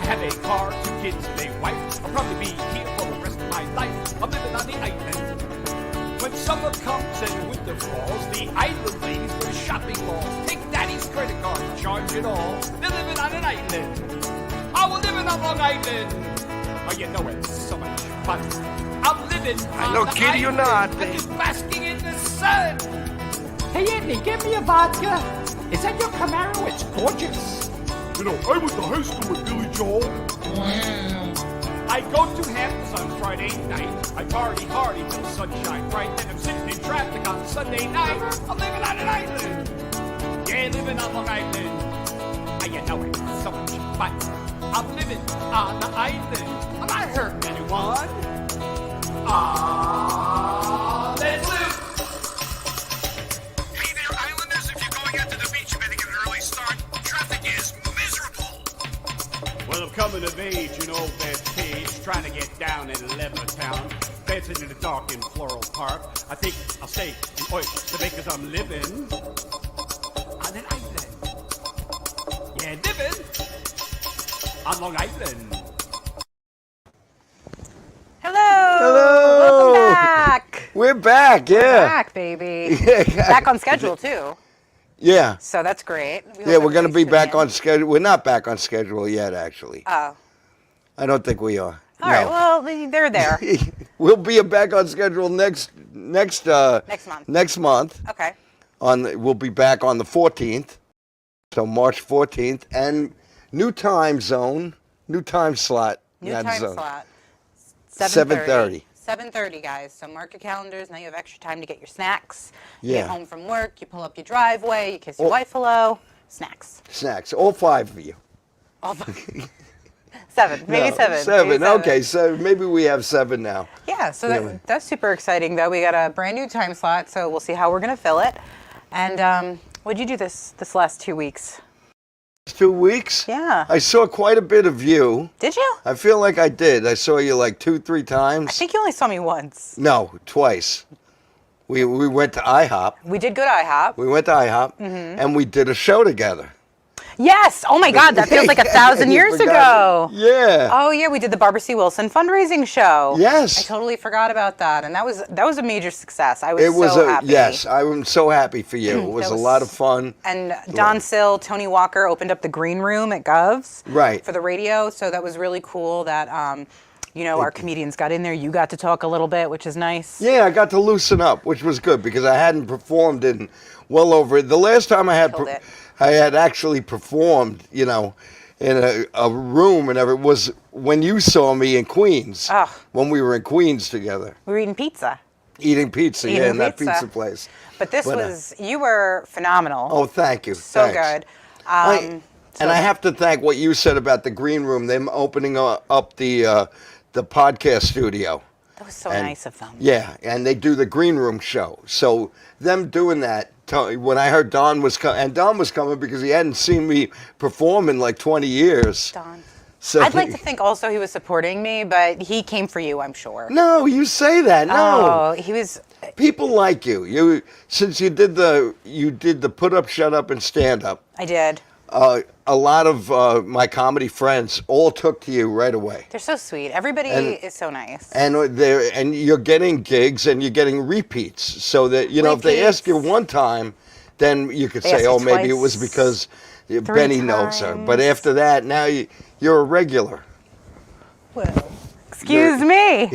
have a car, 2 kids, and a wife. I'll probably be here for the rest of my life. I'm living on the island. When summer comes and winter falls, the island ladies go to shopping malls. Take daddy's credit card, charge it all. They're living on an island. Oh, we're living on Long Island. Oh, you know it's so much fun. I'm living on no the kid island. you're not. I'm just basking in the sun. Hey, Andy, give me a vodka. Is that your Camaro? It's gorgeous. You know, I went to high school with Billy Joel. I go to Hamptons on Friday night. I party hard till the sunshine bright. Then I'm sitting in traffic on Sunday night. I'm living on an island. Yeah, living on Long Island. Ah, you know it's so much fun. I'm living on the island. I'm not hurting anyone. Ah, let's live. Hey there, Islanders. If you're going out to the beach, you better get an early start. Traffic is miserable. Well, I'm coming of age, you know, Bethpage, trying to get down in Levittown, dancing in the dark in Floral Park. I think I'll stay in Oyster Bay 'cause I'm living on an island. Yeah, living on Long Island. Hello. Welcome back. We're back, yeah. We're back, baby. Back on schedule, too. Yeah. So that's great. Yeah, we're going to be back on schedule. We're not back on schedule yet, actually. Oh. I don't think we are. All right, well, they're there. We'll be back on schedule next month. Next month. Okay. We'll be back on the 14th, so March 14th, and new time zone, new time slot. New time zone. slot. 7:30. 7:30, guys. So mark your calendars. Now you have extra time to get your snacks. You Yeah. get home from work. You pull up your driveway. You kiss your wife hello. Snacks. Snacks, all 5 of you. All five. 7. Maybe No, 7. 7. Maybe Okay, so maybe we have 7 now. Yeah, so Yeah. that's super exciting, though. We got a brand new time slot, so we'll see how we're going to fill it. And what'd you do this last 2 weeks? 2 weeks? Yeah. I saw quite a bit of you. Did you? I feel like I did. I saw you like 2-3 times. I think you only saw me once. No, twice. We went to IHOP. We did go to IHOP. We went to IHOP, and we did a show together. Yes! Oh my God, that feels like 1,000 You years forgot. ago. Yeah. Oh yeah, we did the Barbara C. Wilson fundraising show. Yes. I totally forgot about that, and that was a major success. I was so happy. Yes, I'm so happy for you. It was a lot of fun. And Don Sill, Tony Walker opened up the green room at Gov's Right. for the radio, so that was really cool that our comedians got in there. You got to talk a little bit, which is nice. Yeah, I got to loosen up, which was good because I hadn't performed in well over the last time I had Killed it. I had actually performed, in a room, and it was when you saw me in Queens. Ah. When we were in Queens together. We were eating pizza. Eating pizza, Eating in that pizza. pizza place. But this you were phenomenal. Oh, thank you. So Thanks. good. And I have to thank what you said about the green room, them opening up the podcast studio. That was so nice of them. Yeah, and they do the green room show. So them doing that, when I heard Don was coming, and Don was coming because he hadn't seen me perform in like 20 years. Don. So I'd like to think also he was supporting me, but he came for you, I'm sure. No, you say that. No. Oh, he was. People like you. Since you did the put up, shut up, and stand up. I did. A lot of my comedy friends all took to you right away. They're so sweet. Everybody is so nice. And you're getting gigs and you're getting repeats, so that if they ask you one time, then you could say, oh, maybe it was because Benny knows her. But after that, now you're a regular. Well, excuse me.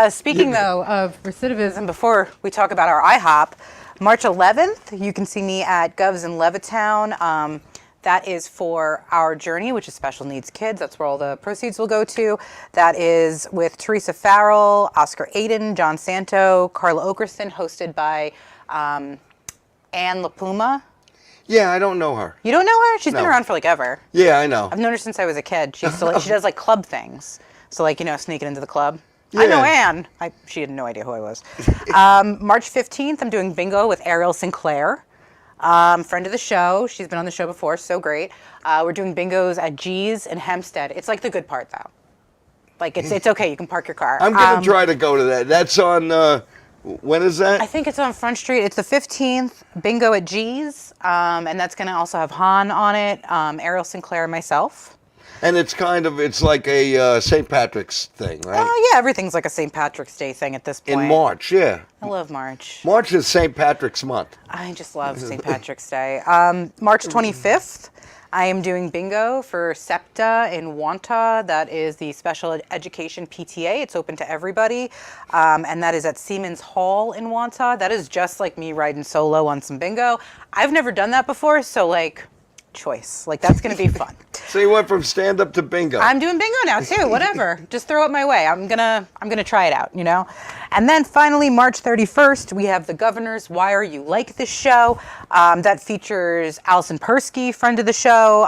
Speaking though of recidivism, before we talk about our IHOP, March 11th, you can see me at Gov's in Levittown. That is for Our Journey, which is special needs kids. That's where all the proceeds will go to. That is with Teresa Farrell, Oscar Aiden, John Santo, Carla Okerson, hosted by Anne LaPuma. Yeah, I don't know her. You don't know her? She's been No. around for like ever. Yeah, I know. I've known her since I was a kid. She does like club things. So like, sneaking into the club. I know Anne. She had no idea who I was. March 15th, I'm doing bingo with Ariel Sinclair. Friend of the show. She's been on the show before, so great. We're doing bingos at G's in Hempstead. It's like the good part, though. Like, it's okay. You can park your car. I'm going to try to go to that. That's on, when is that? I think it's on Front Street. It's the 15th, bingo at G's. And that's going to also have Han on it, Ariel Sinclair, and myself. And it's like a St. Patrick's thing, right? Oh, yeah, everything's like a St. Patrick's Day thing at this point. In March, yeah. I love March. March is St. Patrick's month. I just love St. Patrick's Day. March 25th, I am doing bingo for SEPTA in Wanta. That is the Special Education PTA. It's open to everybody. And that is at Siemens Hall in Wanta. That is just like me riding solo on some bingo. I've never done that before, so like, choice. Like, that's going to be fun. So you went from stand-up to bingo. I'm doing bingo now too. Whatever. Just throw it my way. I'm gonna try it out, you know. And then finally, March 31st, we have the Governor's Why Are You Like This show. That features Allison Persky, friend of the show,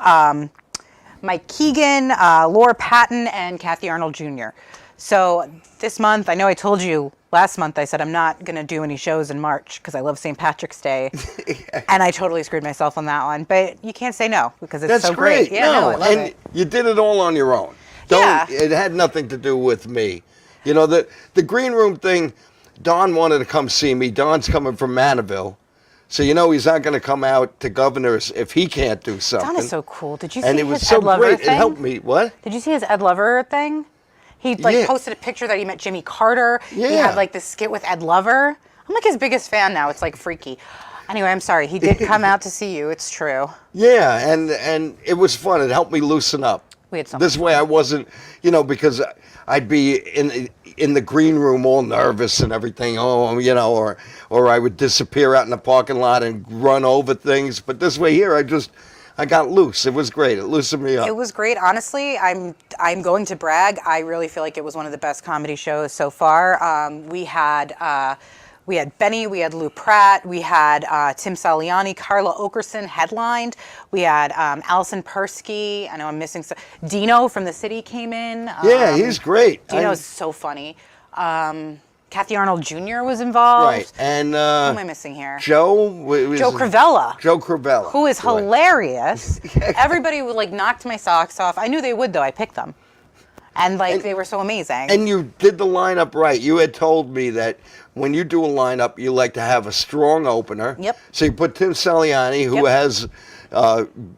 Mike Keegan, Laura Patton, and Kathy Arnold Jr. So this month, I know I told you last month, I said I'm not going to do any shows in March because I love St. Patrick's Day. And I totally screwed myself on that one. But you can't say no because it's so great. Yeah, no, I love and it. you did it all on your own. It had nothing to do with me. You know, the green room thing, Don wanted to come see me. Don's coming from Manaville. So, you know, he's not going to come out to Governor's if he can't do something. Don is so cool. Did you see and it his was so Ed Lover great. thing? It helped me. What? Did you see his Ed Lover thing? He posted a picture that he met Jimmy Carter. Yeah. He had like this skit with Ed Lover. I'm like his biggest fan now. It's like freaky. Anyway, I'm sorry. He did come out to see you. It's true. Yeah, and it was fun. It helped me loosen up. We had this way I wasn't, you know, because I'd be in the green room all nervous and everything. Oh, you know, or I would disappear out in the parking lot and run over things. But this way here, I got loose. It was great. It loosened me up. It was great. Honestly, I'm going to brag. I really feel like it was one of the best comedy shows so far. We had Benny, we had Lou Pratt, we had Tim Saliani, Carla Okerson headlined. We had Allison Persky. I know I'm missing Dino from the city came in. Yeah, he's great. Dino's so funny. Kathy Arnold Jr. was involved. Right, and who am I missing here? Joe Crivella. Joe Crivella, who is hilarious. Everybody would knocked my socks off. I knew they would though. I picked them, and they were so amazing. And you did the lineup right. You had told me that when you do a lineup, you like to have a strong opener. Yep. So you put Tim Saliani, who has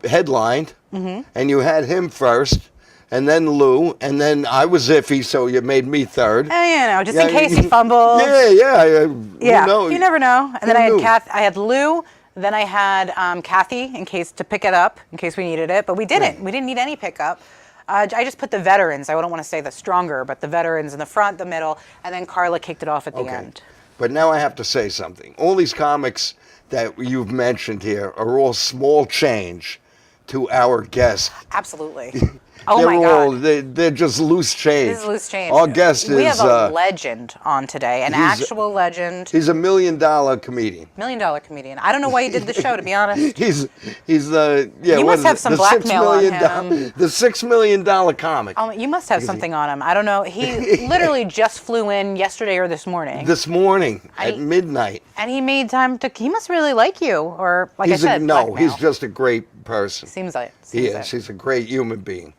headlined, and you had him first. And then Lou, and then I was iffy, so you made me third. You know, just in case he fumbled. Yeah. You never know. And then I had Lou. Then I had Kathy to pick it up in case we needed it, but we didn't. Right. We didn't need any pickup. I just put the veterans. I don't want to say the stronger, but the veterans in the front, the middle, and then Carla kicked it off at the end. But now I have to say something. All these comics that you've mentioned here are all small change to our guest. Absolutely. Oh my God. They're just loose change. This is loose change. Our guest we have a legend on today, an actual legend. He's a $1 million comedian. $1 million comedian. I don't know why he did the show, to be honest. he's the You must have some blackmail on him. The $6 million comic. Oh, you must have something on him. I don't know. He literally just flew in yesterday or this morning. This morning at midnight. And he made time to. He must really like you, or like I said, no, he's just a great person. Seems like he is. He's a great human being.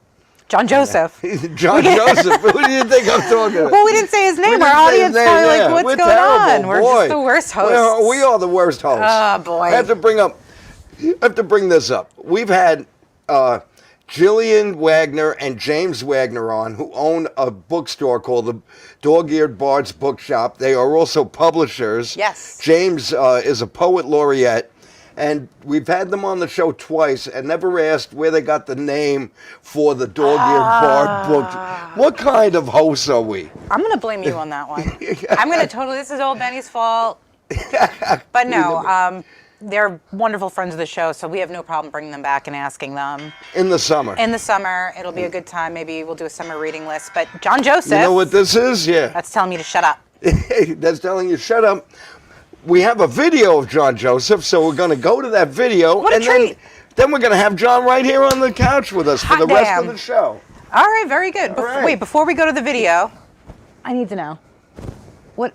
John Joseph. John Joseph. Who do you think I'm talking about? Well, we didn't say his name. Our audience probably like, what's going on? We're just the worst hosts. We are the worst hosts. Oh, boy. I have to bring this up. We've had Jillian Wagner and James Wagner on, who own a bookstore called the Dog-Eared Bard's Bookshop. They are also publishers. Yes. James is a poet laureate. And we've had them on the show twice and never asked where they got the name for the Dog-Eared Bard book. What kind of hosts are we? I'm going to blame you on that one. I'm going to this is old Benny's fault. But no, they're wonderful friends of the show, so we have no problem bringing them back and asking them. In the summer. In the summer. It'll be a good time. Maybe we'll do a summer reading list. But John Joseph. You know what this is? Yeah. That's telling me to shut up. That's telling you shut up. We have a video of John Joseph, so we're going to go to that video. What a treat. Then we're going to have John right here on the couch with us for the rest of the show. All right, very good. Wait, before we go to the video, I need to know. What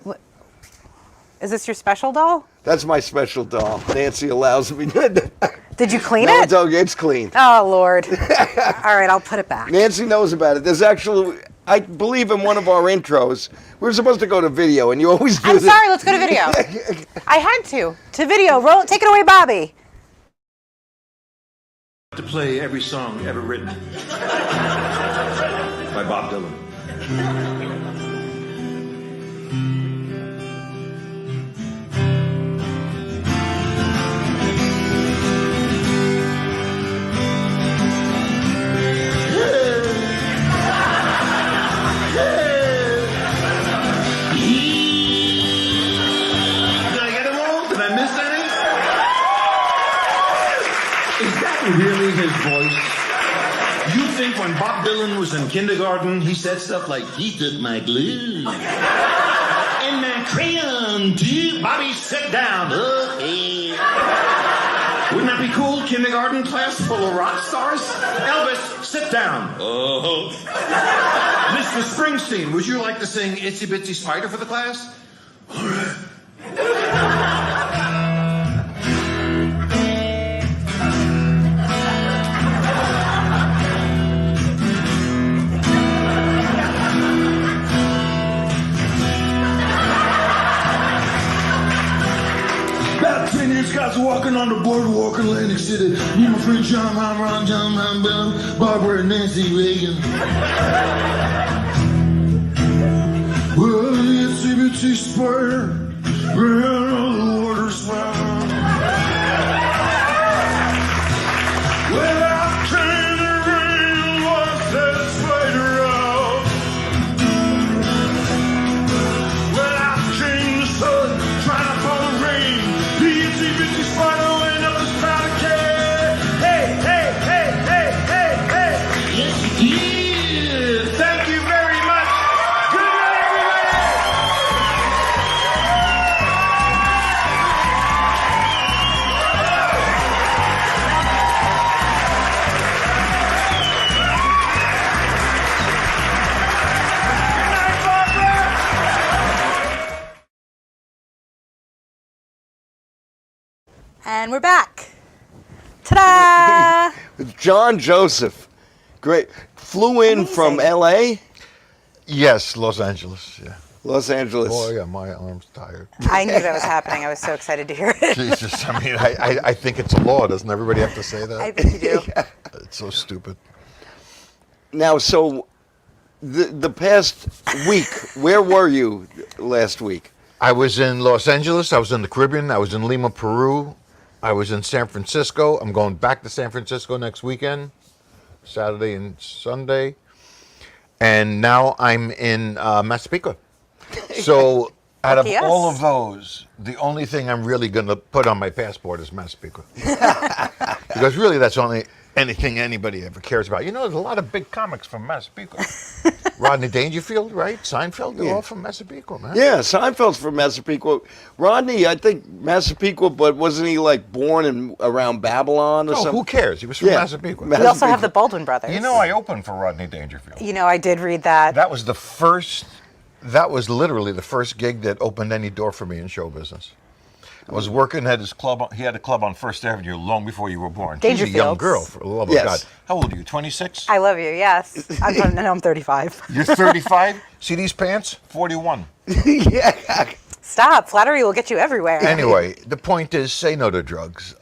is this your special doll? That's my special doll. Nancy allows me to. Did you clean it? No, it's clean. Oh, Lord. All right, I'll put it back. Nancy knows about it. There's actually, I believe in one of our intros, we were supposed to go to video, and you always do I'm sorry, let's go to video. I had to. To video. Roll. Take it away, Bobby. To play every song ever written by Bob Dylan. Did I get them all? Did I miss any? Is that really his voice? You think when Bob Dylan was in kindergarten, he said stuff like, he took my glue and my crayon too. Bobby, sit down. Okay. Wouldn't that be cool? Kindergarten class full of rock stars? Elvis, sit down. Oh. Mr. Springsteen, would you like to sing Itsy Bitsy Spider for the class? All right. About 10 years, guys walking on the boardwalk in Atlantic City. Me and my friend John, Ron, Barbara, and Nancy Reagan. Well, the itsy bitsy spider ran on the water spout. Well, out came the rain and washed that spider out. Well, out came the sun trying to pull the rain. The itsy bitsy spider went up the spout again. Hey, hey, hey, hey, hey, hey. Yes, he did. Thank you very much. Good night, everybody. And we're back. Ta-da! John Joseph, great. Flew in from L.A., Yes, Los Angeles. Yeah. Los Angeles. Oh yeah, my arm's tired. I knew that was happening. I was so excited to hear it. Jesus, I mean, I think it's a law. Doesn't everybody have to say that? I think you do. It's so stupid. Now, so the past week, where were you last week? I was in Los Angeles. I was in the Caribbean. I was in Lima, Peru. I was in San Francisco. I'm going back to San Francisco next weekend, Saturday and Sunday. And now I'm in Massapequa. So out of Lucky us. all of those, the only thing I'm really going to put on my passport is Massapequa. Because really that's only anything anybody ever cares about. You know, there's a lot of big comics from Massapequa. Rodney Dangerfield, right? Seinfeld, they're all from Massapequa, man. Yeah, Seinfeld's from Massapequa. Rodney, I think Massapequa, but wasn't he like born around Babylon or Oh, something? who cares? He was from Yeah. Massapequa. We also have the Baldwin brothers. You know, I opened for Rodney Dangerfield. You know, I did read that. That was literally the first gig that opened any door for me in show business. I was working at his club. He had a club on First Avenue long before you were born. She's a young Dangerfields. girl, for the love Yes. of God. How old are you, 26? I love you, yes. I'm 35. You're 35? See these pants? 41. Yeah. Stop. Flattery will get you everywhere. Anyway, the point is, say no to drugs.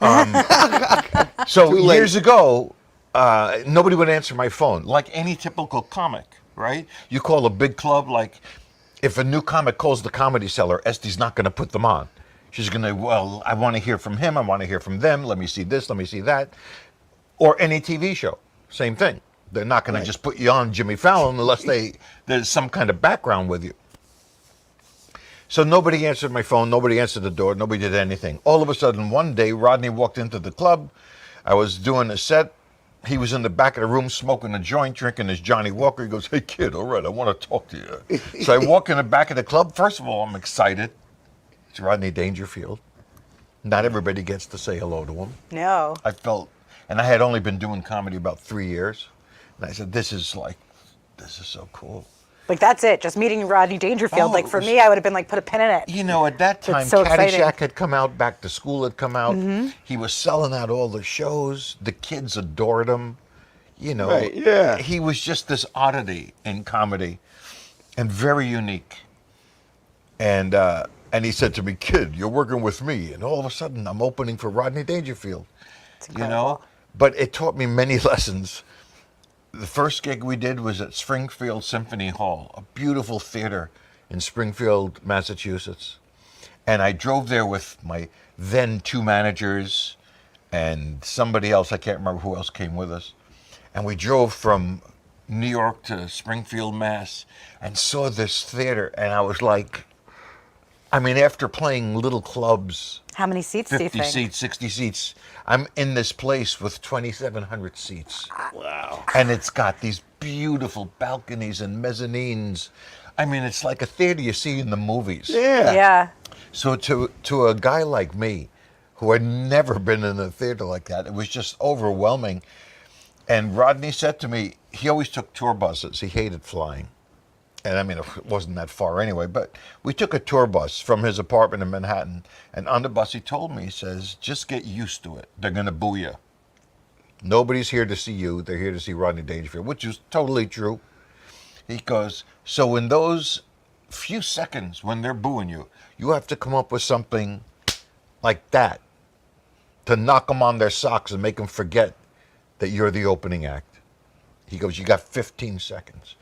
So Too late. years ago, nobody would answer my phone, like any typical comic, right? You call a big club, like if a new comic calls the Comedy Cellar, Estee's not going to put them on. She's going to, well, I want to hear from him, I want to hear from them, let me see this, let me see that. Or any TV show, same thing. They're not going to just put you on Jimmy Fallon unless there's some kind of background with you. So nobody answered my phone, nobody answered the door, nobody did anything. All of a sudden, one day, Rodney walked into the club. I was doing a set. He was in the back of the room smoking a joint, drinking his Johnny Walker. He goes, hey, kid, all right, I want to talk to you. So I walk in the back of the club. First of all, I'm excited. It's Rodney Dangerfield. Not everybody gets to say hello to him. No. I felt, and I had only been doing comedy about 3 years. And I said, this is so cool. Like, that's it. Just meeting Rodney Dangerfield. Oh, like, it for was- me, I would have been like, put a pin in it. You know, at that time, It's so exciting. Caddyshack had come out, Back to School had come out. He was selling out all the shows. The kids adored him. You know, Right, yeah. He was just this oddity in comedy and very unique. And he said to me, kid, you're working with me. And all of a sudden, I'm opening for Rodney Dangerfield. It's You know? But it taught me many lessons. The first gig we did was at Springfield Symphony Hall, a beautiful theater in Springfield, Massachusetts. And I drove there with my then 2 managers and somebody else. I can't remember who else came with us. And we drove from New York to Springfield, Mass, and saw this theater. And I was like, I mean, after playing little clubs, How many seats do you 50 think? seats, 60 seats, I'm in this place with 2,700 seats. Wow. And it's got these beautiful balconies and mezzanines. I mean, it's like a theater you see in the movies. Yeah. Yeah. So to a guy like me, who had never been in a theater like that, it was just overwhelming. And Rodney said to me, he always took tour buses. He hated flying. And I mean, it wasn't that far anyway, but we took a tour bus from his apartment in Manhattan. And on the bus, he told me, he says, just get used to it. They're going to boo you. Nobody's here to see you. They're here to see Rodney Dangerfield, which is totally true. He goes, so in those few seconds when they're booing you, you have to come up with something like that to knock them on their socks and make them forget that you're the opening act. He goes, you got 15 seconds.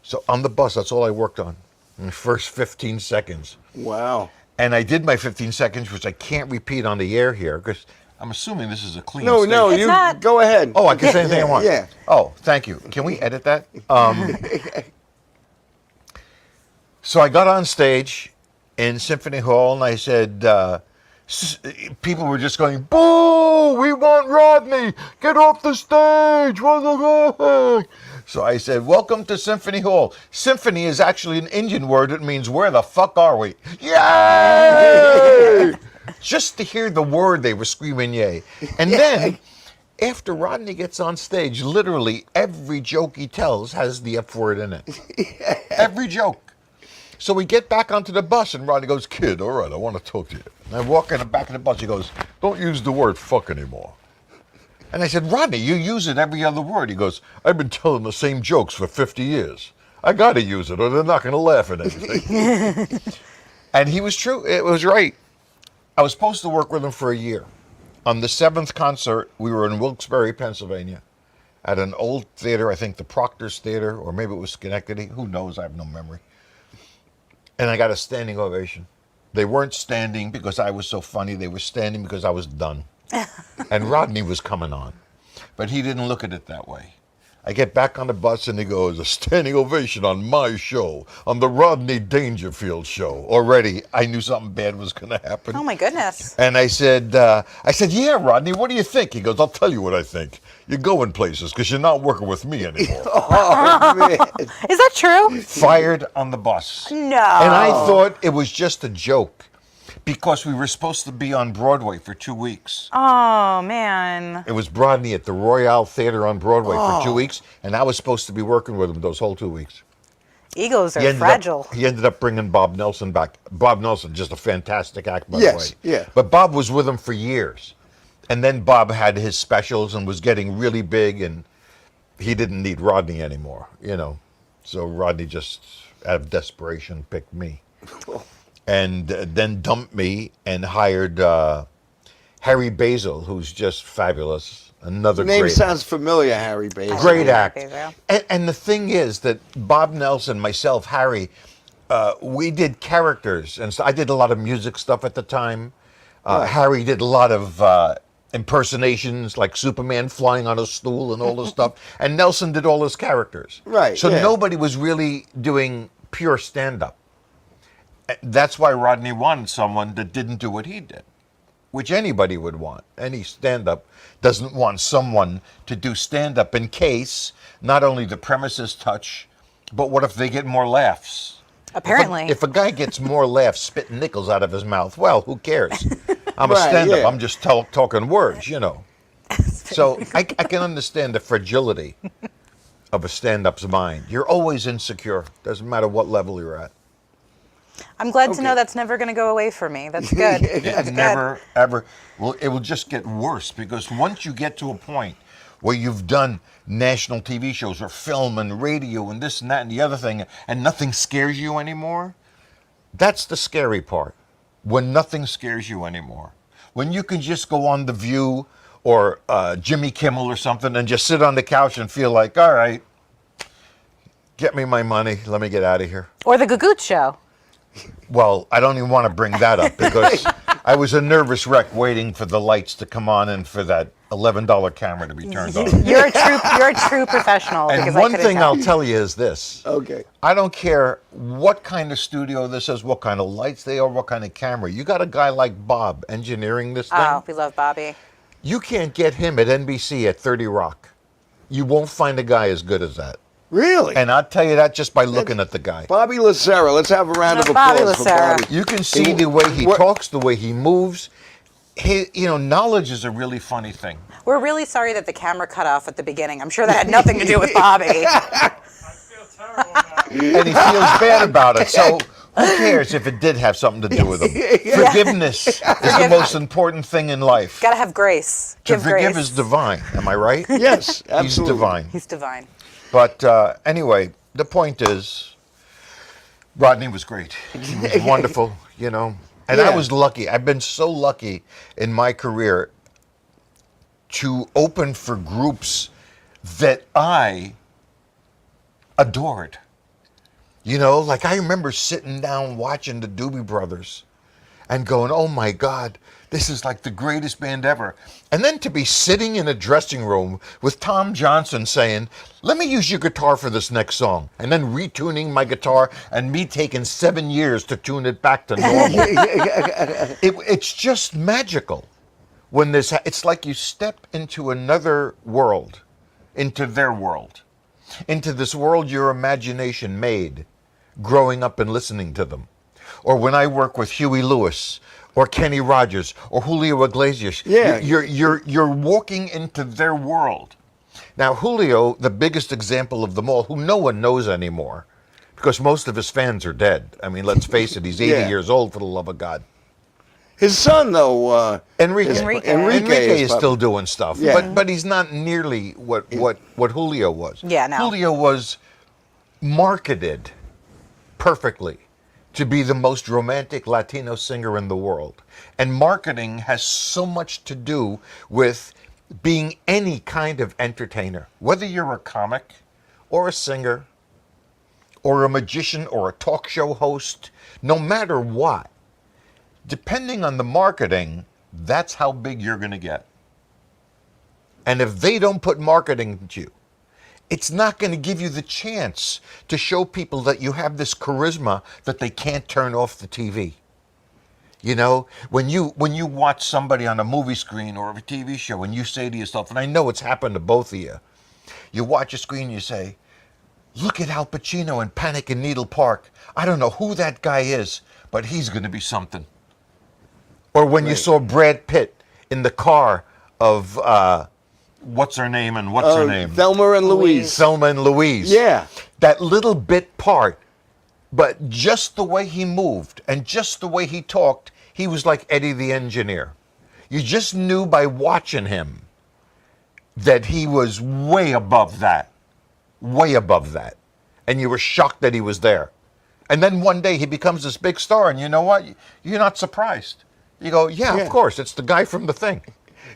So on the bus, that's all I worked on in the first 15 seconds. Wow. And I did my 15 seconds, which I can't repeat on the air here because I'm assuming this is a clean No, stage. no, It's you not- go ahead. Oh, I can say anything I want. Yeah. Oh, thank you. Can we edit that? So I got on stage in Symphony Hall and I said, people were just going, boo, we want Rodney, get off the stage, what the heck? So I said, welcome to Symphony Hall. Symphony is actually an Indian word. It means, where the fuck are we? Yay! Just to hear the word, they were screaming yay. And then, after Rodney gets on stage, literally every joke he tells has the F word in it. Every joke. So we get back onto the bus, and Rodney goes, kid, all right, I want to talk to you. And I walk in the back of the bus, he goes, don't use the word fuck anymore. And I said, Rodney, you use it every other word. He goes, I've been telling the same jokes for 50 years. I got to use it, or they're not going to laugh at anything. And he was true. It was right. I was supposed to work with him for a year. On the 7th concert, we were in Wilkes-Barre, Pennsylvania, at an old theater, I think the Proctor's Theater, or maybe it was Schenectady. Who knows? I have no memory. And I got a standing ovation. They weren't standing because I was so funny. They were standing because I was done. And Rodney was coming on. But he didn't look at it that way. I get back on the bus and he goes, a standing ovation on my show, on the Rodney Dangerfield show. Already, I knew something bad was going to happen. Oh my goodness. And I said, yeah, Rodney, what do you think? He goes, I'll tell you what I think. You're going places because you're not working with me anymore. Oh, man. Is that true? Fired on the bus. No. And I thought it was just a joke because we were supposed to be on Broadway for 2 weeks. Oh man. It was Rodney at the Royale Theater on Broadway for 2 weeks, and I was supposed to be working with him those whole 2 weeks. Egos He are ended fragile. He ended up bringing Bob Nelson back. Bob Nelson, just a fantastic act, by the Yes, way. yeah. But Bob was with him for years. And then Bob had his specials and was getting really big, and he didn't need Rodney anymore, you know. So Rodney just, out of desperation, picked me. And then dumped me and hired Harry Basil, who's just fabulous. Another Name great sounds familiar, Harry Basil. great act. Basil. And the thing is that Bob Nelson, myself, Harry, we did characters. And so I did a lot of music stuff at the time. Harry did a lot of impersonations, like Superman flying on a stool and all this stuff. And Nelson did all his characters. Right, So yeah. nobody was really doing pure stand-up. That's why Rodney wanted someone that didn't do what he did, which anybody would want. Any stand-up doesn't want someone to do stand-up in case not only the premises touch, but what if they get more laughs? Apparently. If a guy gets more laughs spitting nickels out of his mouth, well, who cares? I'm a Right, stand-up. yeah. I'm just talking words, you know. So I can understand the fragility of a stand-up's mind. You're always insecure. Doesn't matter what level you're at. I'm glad to know that's never going to go away for me. That's good. That's good. Never, ever. Well, it will just get worse because once you get to a point where you've done national TV shows or film and radio and this and that and the other thing, and nothing scares you anymore, that's the scary part. When nothing scares you anymore. When you can just go on The View or Jimmy Kimmel or something, and just sit on the couch and feel like, all right, get me my money, let me get out of here. Or the Gagootz show. Well, I don't even want to bring that up because I was a nervous wreck waiting for the lights to come on and for that $11 camera to be turned on. You're a true professional. And because one thing I'll tell you is this. Okay. I don't care what kind of studio this is, what kind of lights they are, what kind of camera. You got a guy like Bob engineering this thing. Oh, we love Bobby. You can't get him at NBC at 30 Rock. You won't find a guy as good as that. Really? And I'll tell you that just by looking at the guy. Bobby Lucera. Let's have a round of Bobby applause for Lucera. Bobby. You can see the way he talks, the way he moves. Knowledge is a really funny thing. We're really sorry that the camera cut off at the beginning. I'm sure that had nothing to do with Bobby. And he feels bad about it. So who cares if it did have something to do with him? Forgiveness is the most important thing in life. Gotta have grace. To Give forgive grace. is divine. Am I right? Yes, absolutely. He's divine. He's divine. But anyway, the point is, Rodney was great. He was wonderful, And I was lucky. I've been so lucky in my career to open for groups that I adored. Like I remember sitting down watching the Doobie Brothers and going, oh my God, this is like the greatest band ever. And then to be sitting in a dressing room with Tom Johnson saying, let me use your guitar for this next song. And then retuning my guitar and me taking 7 years to tune it back to normal. It's just magical. When it's like you step into another world, into their world, into this world your imagination made, growing up and listening to them. Or when I work with Huey Lewis, or Kenny Rogers, or Julio Iglesias, you're walking into their world. Now, Julio, the biggest example of them all, who no one knows anymore, because most of his fans are dead. I mean, let's face it, he's 80 years old, for the love of God. His son, though, Enrique is probably still doing stuff, but he's not nearly what Julio was. Yeah, no. Julio was marketed perfectly to be the most romantic Latino singer in the world. And marketing has so much to do with being any kind of entertainer. Whether you're a comic or a singer or a magician or a talk show host, no matter what, depending on the marketing, that's how big you're going to get. And if they don't put marketing into you, it's not going to give you the chance to show people that you have this charisma that they can't turn off the TV. When you watch somebody on a movie screen or a TV show and you say to yourself, and I know it's happened to both of you, you watch a screen and you say, look at Al Pacino in Panic in Needle Park. I don't know who that guy is, but he's going to be something. Or when you saw Brad Pitt in the car of... what's her name and what's her name? Thelma and Louise. Thelma and Louise. Yeah. That little bit part, but just the way he moved and just the way he talked, he was like Eddie the Engineer. You just knew by watching him that he was way above that. Way above that. And you were shocked that he was there. And then one day he becomes this big star, and you know what? You're not surprised. You go, yeah, of course, it's the guy from The Thing.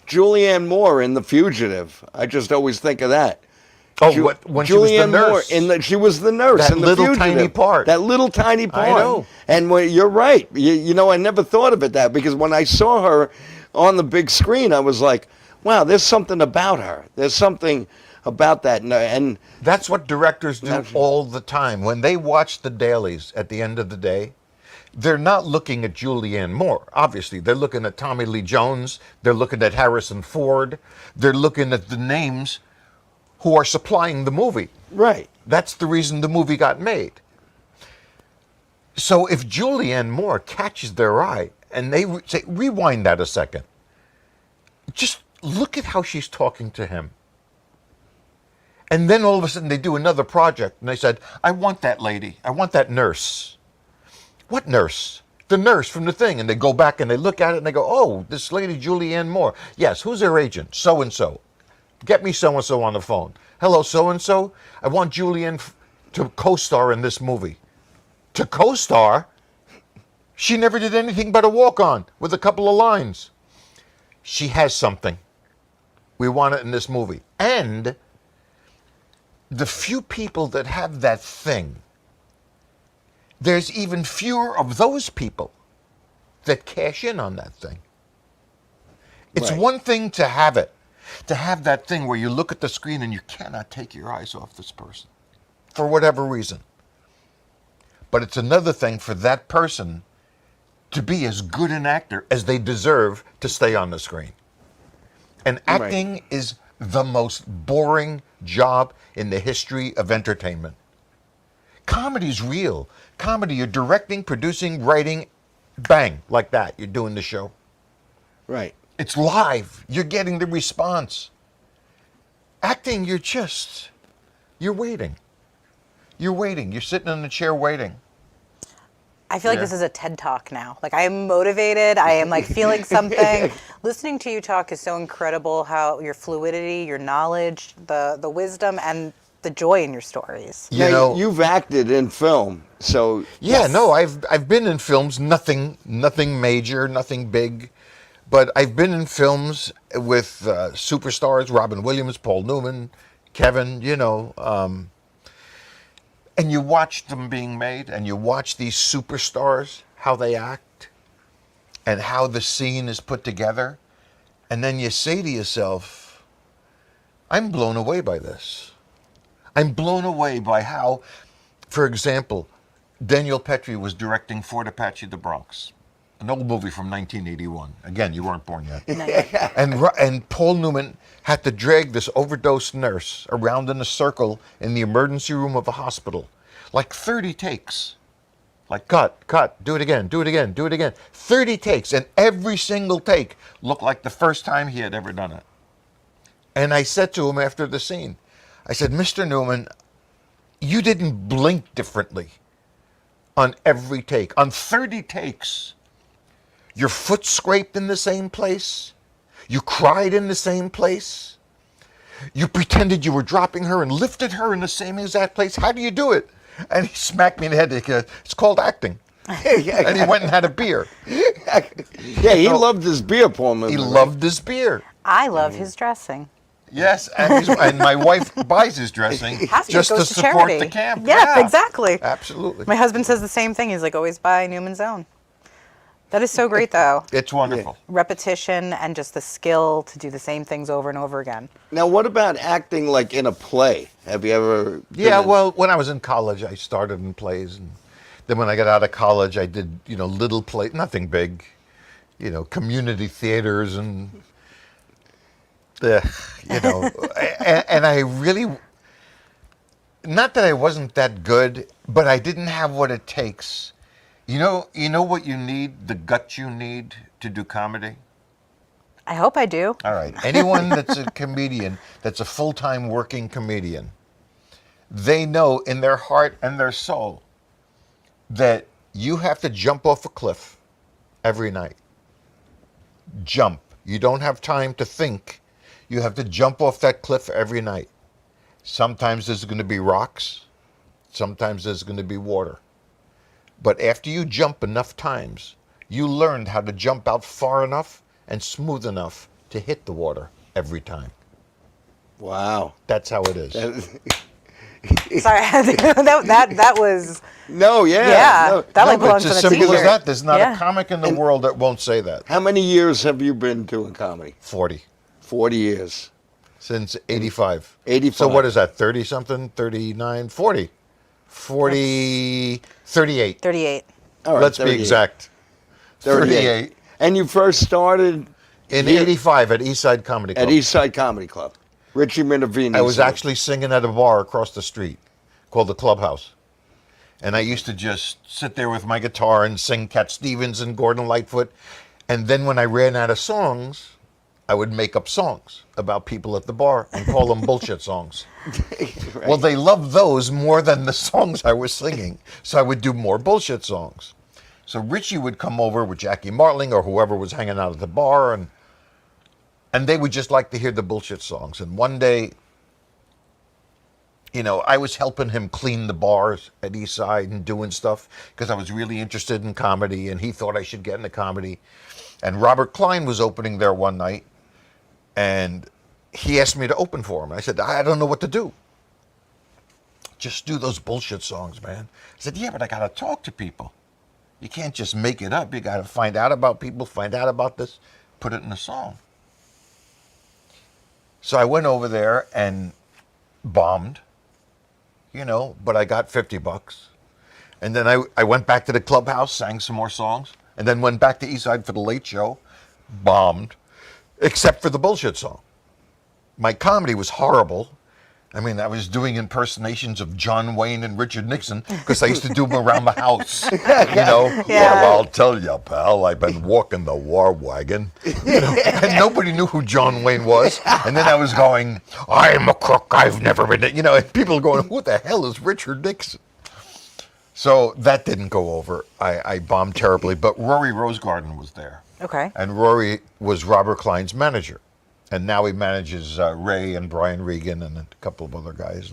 Julianne Moore in The Fugitive. I just always think of that. Oh, when she was the nurse. She was the nurse in The little Fugitive. tiny part. That little tiny part. I know. And you're right. I never thought of it that, because when I saw her on the big screen, I was like, wow, there's something about her. There's something about that. And that's what directors do all the time. When they watch the dailies at the end of the day, they're not looking at Julianne Moore, obviously. They're looking at Tommy Lee Jones. They're looking at Harrison Ford. They're looking at the names who are supplying the movie. Right. That's the reason the movie got made. So if Julianne Moore catches their eye and they say, rewind that a second, just look at how she's talking to him. And then all of a sudden they do another project and they said, I want that lady. I want that nurse. What nurse? The nurse from The Thing. And they go back and they look at it and they go, oh, this lady Julianne Moore. Yes, who's her agent? So-and-so. Get me so-and-so on the phone. Hello, so-and-so. I want Julianne to co-star in this movie. To co-star? She never did anything but a walk-on with a couple of lines. She has something. We want it in this movie. And the few people that have that thing, there's even fewer of those people that cash in on that thing. It's Right. one thing to have it, to have that thing where you look at the screen and you cannot take your eyes off this person for whatever reason. But it's another thing for that person to be as good an actor as they deserve to stay on the screen. And acting is the most boring job in the history of entertainment. Comedy's real. Comedy, you're directing, producing, writing, bang, like that. You're doing the show. Right. It's live. You're getting the response. Acting, you're waiting. You're waiting. You're sitting in the chair waiting. I feel like this is a TED Talk now. Like, I am motivated. I am like feeling something. Listening to you talk is so incredible. How your fluidity, your knowledge, the wisdom, and the joy in your stories. You Now, know, you've acted in film, so yeah, no, I've been in films, nothing major, nothing big, but I've been in films with superstars, Robin Williams, Paul Newman, Kevin, and you watch them being made, and you watch these superstars, how they act, and how the scene is put together, and then you say to yourself, I'm blown away by this. I'm blown away by how, for example, Daniel Petrie was directing Fort Apache, the Bronx, an old movie from 1981. Again, you weren't born yet. And Paul Newman had to drag this overdosed nurse around in a circle in the emergency room of a hospital, like 30 takes. Like, cut, do it again, do it again, do it again. 30 takes, and every single take looked like the first time he had ever done it. And I said to him after the scene, I said, Mr. Newman, you didn't blink differently on every take. On 30 takes, your foot scraped in the same place. You cried in the same place. You pretended you were dropping her and lifted her in the same exact place. How do you do it? And he smacked me in the head. He goes, it's called acting. And he went and had a beer. Yeah, he loved his beer, Paul Newman. He loved his beer. I love his dressing. Yes, and my wife buys his dressing Has to, just it to goes to support charity. the camp. Yeah, exactly. Absolutely. My husband says the same thing. He's like, always buy Newman's Own. That is so great, though. It's wonderful. Repetition and just the skill to do the same things over and over again. Now, what about acting like in a play? Have you ever? Yeah, been in- well, when I was in college, I started in plays, and then when I got out of college, I did, little play, nothing big, community theaters and, and I really, not that I wasn't that good, but I didn't have what it takes. You know what you need, the gut you need to do comedy? I hope I do. All right. Anyone that's a comedian, that's a full-time working comedian, they know in their heart and their soul that you have to jump off a cliff every night. Jump. You don't have time to think. You have to jump off that cliff every night. Sometimes there's going to be rocks. Sometimes there's going to be water. But after you jump enough times, you learned how to jump out far enough and smooth enough to hit the water every time. Wow. That's how it is. Sorry, that was. No, yeah. Yeah, no. that like But belongs it's on as a simple t-shirt. as that. There's not Yeah. a comic in the world that won't say that. How many years have you been doing comedy? 40. 40 years. Since 85. 85. So what is that, 30-something, 39, 40? 40, 38. 38. All right, Let's be 38. exact. 38. And you first started In here 85 at Eastside Comedy Club. at Eastside Comedy Club. Richie Minervini. I was actually singing at a bar across the street called the Clubhouse. And I used to just sit there with my guitar and sing Cat Stevens and Gordon Lightfoot. And then when I ran out of songs, I would make up songs about people at the bar and call them bullshit songs. Right. Well, they loved those more than the songs I was singing. So I would do more bullshit songs. So Richie would come over with Jackie Martling or whoever was hanging out at the bar, and they would just like to hear the bullshit songs. And one day, I was helping him clean the bars at Eastside and doing stuff because I was really interested in comedy, and he thought I should get into comedy. And Robert Klein was opening there one night, and he asked me to open for him. I said, I don't know what to do. Just do those bullshit songs, man. I said, yeah, but I got to talk to people. You can't just make it up. You got to find out about people, find out about this, put it in a song. So I went over there and bombed, but I got $50. And then I went back to the clubhouse, sang some more songs, and then went back to Eastside for the late show, bombed, except for the bullshit song. My comedy was horrible. I mean, I was doing impersonations of John Wayne and Richard Nixon because I used to do them around the house. Yeah. Well, I'll tell you, pal, I've been walking the war wagon. And nobody knew who John Wayne was. And then I was going, I'm a crook, I've never been, and people going, who the hell is Richard Nixon? So that didn't go over. I bombed terribly, but Rory Rosegarden was there. Okay. And Rory was Robert Klein's manager. And now he manages Ray and Brian Regan and a couple of other guys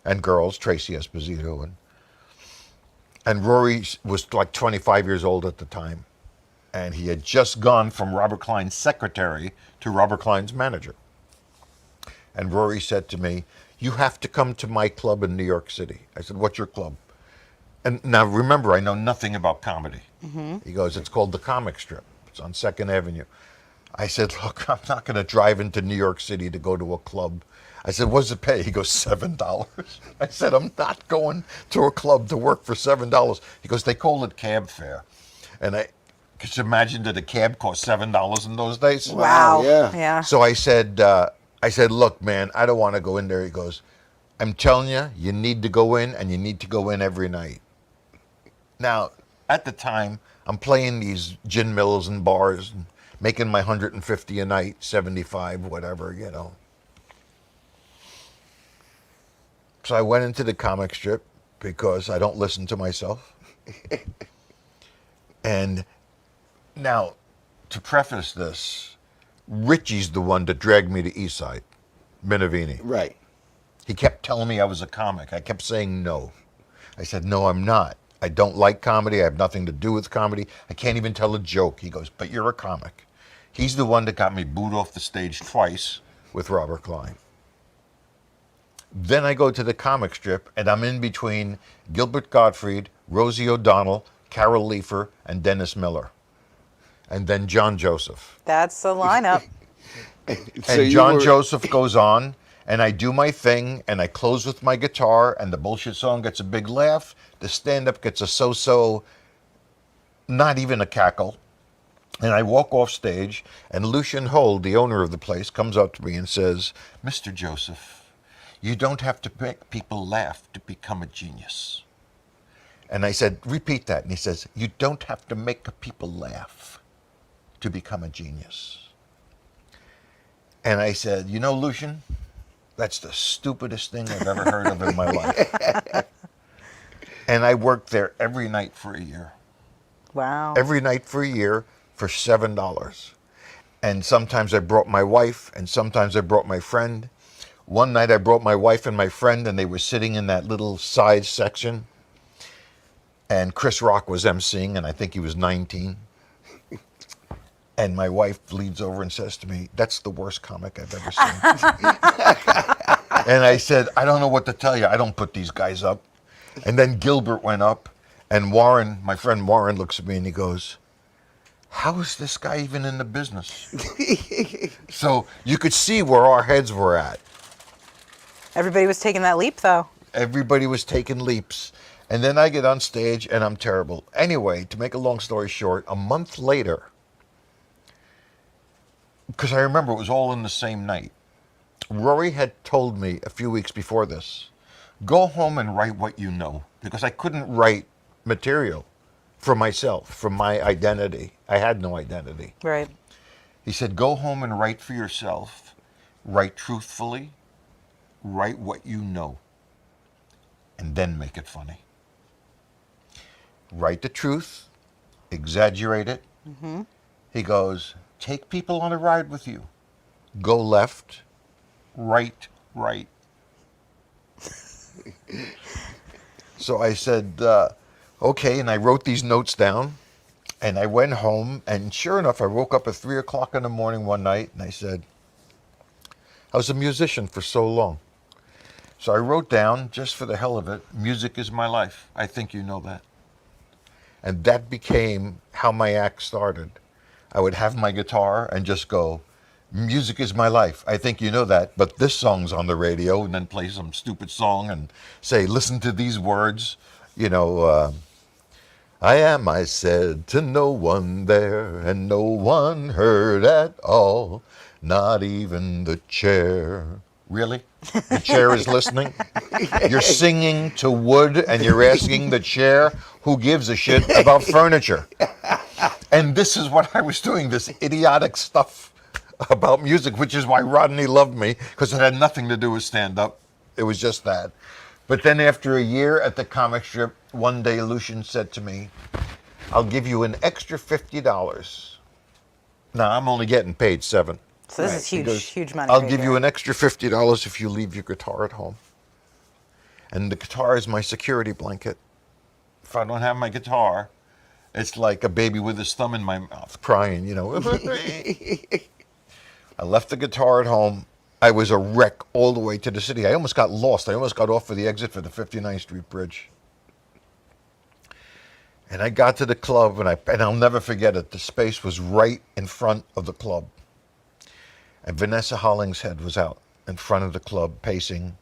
and girls, Tracy Esposito. And Rory was like 25 years old at the time. And he had just gone from Robert Klein's secretary to Robert Klein's manager. And Rory said to me, you have to come to my club in New York City. I said, what's your club? And now remember, I know nothing about comedy. Mm-hmm. He goes, it's called the Comic Strip. It's on 2nd Avenue. I said, look, I'm not going to drive into New York City to go to a club. I said, what does it pay? He goes, $7. I said, I'm not going to a club to work for $7. He goes, they call it cab fare. And I could you imagine that a cab cost $7 in those days? Wow. Yeah. So I said, look, man, I don't want to go in there. He goes, I'm telling you, you need to go in, and you need to go in every night. Now, at the time, I'm playing these gin mills and bars and making my $150 a night, 75, whatever, So I went into the comic strip because I don't listen to myself. And now, to preface this, Richie's the one that dragged me to Eastside, Minervini. Right. He kept telling me I was a comic. I kept saying no. I said, no, I'm not. I don't like comedy. I have nothing to do with comedy. I can't even tell a joke. He goes, but you're a comic. He's the one that got me booed off the stage twice with Robert Klein. Then I go to the comic strip, and I'm in between Gilbert Gottfried, Rosie O'Donnell, Carol Leifer, and Dennis Miller. And then John Joseph. that's the lineup. And John Joseph goes on, and I do my thing, and I close with my guitar, and the bullshit song gets a big laugh. The stand-up gets a so-so, not even a cackle. And I walk off stage, and Lucian Hold, the owner of the place, comes up to me and says, Mr. Joseph, you don't have to make people laugh to become a genius. And I said, repeat that. And he says, you don't have to make people laugh to become a genius. And I said, Lucian, that's the stupidest thing I've ever heard of in my life. And I worked there every night for a year. Wow. Every night for a year for $7. And sometimes I brought my wife, and sometimes I brought my friend. One night I brought my wife and my friend, and they were sitting in that little side section. And Chris Rock was emceeing, and I think he was 19. And my wife leans over and says to me, that's the worst comic I've ever seen. And I said, I don't know what to tell you. I don't put these guys up. And then Gilbert went up, and Warren, my friend Warren, looks at me and he goes, how is this guy even in the business? So you could see where our heads were at. Everybody was taking that leap, though. Everybody was taking leaps. And then I get on stage, and I'm terrible. Anyway, to make a long story short, a month later, because I remember it was all in the same night, Rory had told me a few weeks before this, go home and write what you know, because I couldn't write material for myself, for my identity. I had no identity. Right. He said, go home and write for yourself, write truthfully, write what you know, and then make it funny. Write the truth, exaggerate it. Mm-hmm. He goes, take people on a ride with you. Go left, right. So I said, okay, and I wrote these notes down, and I went home, and sure enough, I woke up at 3 o'clock in the morning one night, and I said, I was a musician for so long. So I wrote down, just for the hell of it, music is my life. I think you know that. And that became how my act started. I would have my guitar and just go, music is my life. I think you know that, but this song's on the radio, and then play some stupid song and say, listen to these words. You know, I am, I said, to no one there, and no one heard at all, not even the chair. Really? The chair is listening? You're singing to wood and you're asking the chair who gives a shit about furniture. And this is what I was doing, this idiotic stuff about music, which is why Rodney loved me, because it had nothing to do with stand-up. It was just that. But then after a year at the comic strip, one day Lucian said to me, I'll give you an extra $50. Now, I'm only getting paid $7. So this is huge, huge money. I'll right give here. you an extra $50 if you leave your guitar at home. And the guitar is my security blanket. If I don't have my guitar, it's like a baby with his thumb in my mouth crying, you know. I left the guitar at home. I was a wreck all the way to the city. I almost got lost. I almost got off for the exit for the 59th Street Bridge. And I got to the club, and I'll never forget it. The space was right in front of the club. And Vanessa Hollingshead was out in front of the club pacing.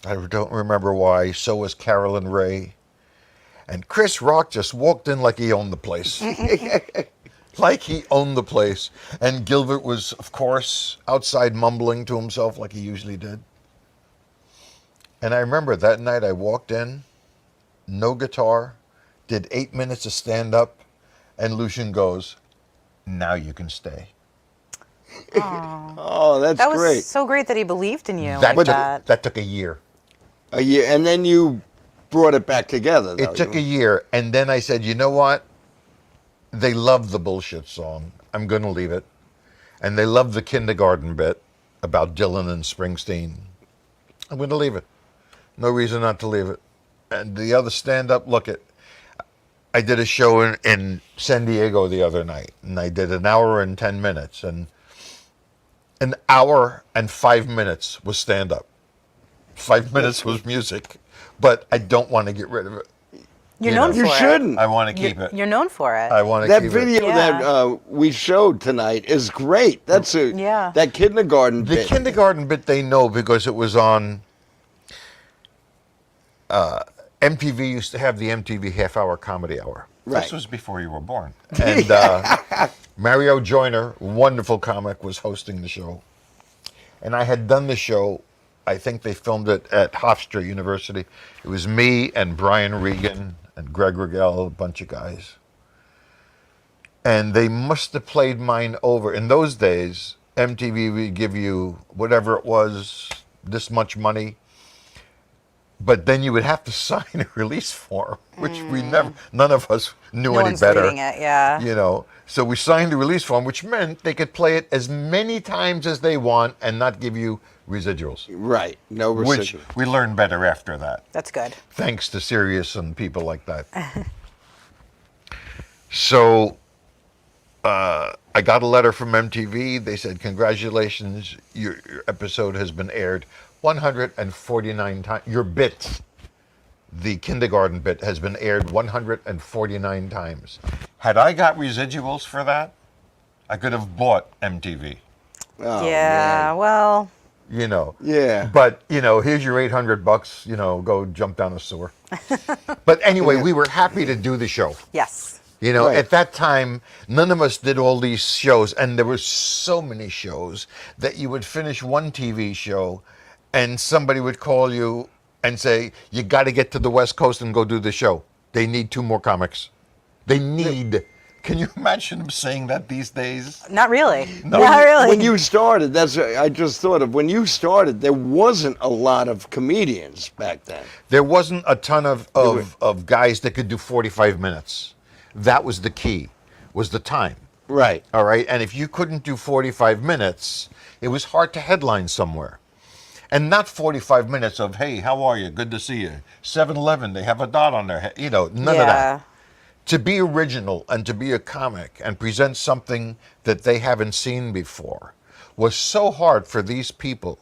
I don't remember why. So was Carolyn Ray. And Chris Rock just walked in like he owned the place. Like he owned the place. And Gilbert was, of course, outside mumbling to himself like he usually did. And I remember that night I walked in, no guitar, did 8 minutes of stand-up, and Lucian goes, now you can stay. Oh, that's That was great. so great that he believed in you That like took, that. that took a year. A year, and then you brought it back together. Though. It took a year, and then I said, you know what? They love the bullshit song. I'm going to leave it. And they love the kindergarten bit about Dylan and Springsteen. I'm going to leave it. No reason not to leave it. And the other stand-up, I did a show in San Diego the other night, and I did an hour and 10 minutes, and an hour and 5 minutes was stand-up. 5 minutes was music, but I don't want to get rid of it. You're known for You it. shouldn't. I want to keep it. You're known for it. I want to That keep video it. Yeah. that we showed tonight is great. That's that kindergarten The bit. kindergarten bit they know because it was on MTV used to have the MTV half-hour comedy hour. Right. This was before you were born. And Mario Joyner, wonderful comic, was hosting the show. And I had done the show, I think they filmed it at Hofstra University. It was me and Brian Regan and Greg Rigel, a bunch of guys. And they must have played mine over. In those days, MTV would give you whatever it was, this much money. But then you would have to sign a release form, which none of us knew No any one's better. reading it, yeah. You know, so we signed the release form, which meant they could play it as many times as they want and not give you residuals. Right. No Which residual. we learned better after that, That's good. thanks to Sirius and people like that. So I got a letter from MTV. They said, congratulations, your episode has been aired 149 times. Your bit, the kindergarten bit, has been aired 149 times. Had I got residuals for that, I could have bought MTV. Oh, yeah, man. well, You know. Yeah. But, you know, here's your $800, you know, go jump down the sewer. But anyway, we were happy to do the show. yes. You know, Right. at that time, none of us did all these shows, and there were so many shows that you would finish one TV show, and somebody would call you and say, you got to get to the West Coast and go do the show. They need 2 more comics. They need. Can you imagine them saying that these days? Not really. No. Not really. When you started, I just thought of when you started, there wasn't a lot of comedians back then. There wasn't a ton of guys that could do 45 minutes. That was the key, was the time. Right. All right. And if you couldn't do 45 minutes, it was hard to headline somewhere. And not 45 minutes of, hey, how are you? Good to see you. 7-Eleven, they have a dot on their head. You know, none of that. To be original and to be a comic and present something that they haven't seen before was so hard for these people.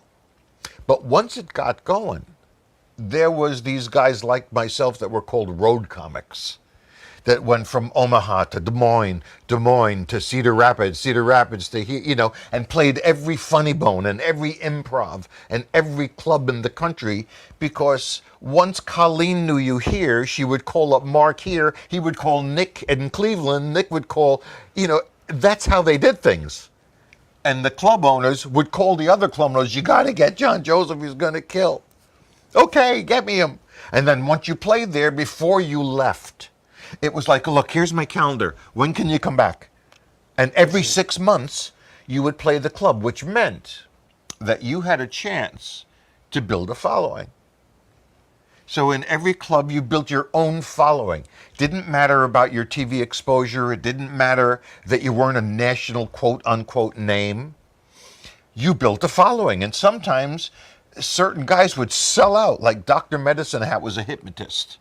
But once it got going, there was these guys like myself that were called road comics that went from Omaha to Des Moines to Cedar Rapids to here, you know, and played every funny bone and every improv and every club in the country, because once Colleen knew you here, she would call up Mark here, he would call Nick in Cleveland, Nick would call, you know, that's how they did things. And the club owners would call the other club owners, you got to get John Joseph, he's going to kill. Okay, get me him. And then once you played there, before you left, it was like, look, here's my calendar. When can you come back? And every 6 months, you would play the club, which meant that you had a chance to build a following. So in every club, you built your own following. Didn't matter about your TV exposure. It didn't matter that you weren't a national quote-unquote name. You built a following. And sometimes certain guys would sell out, like Dr. Medicine Hat was a hypnotist.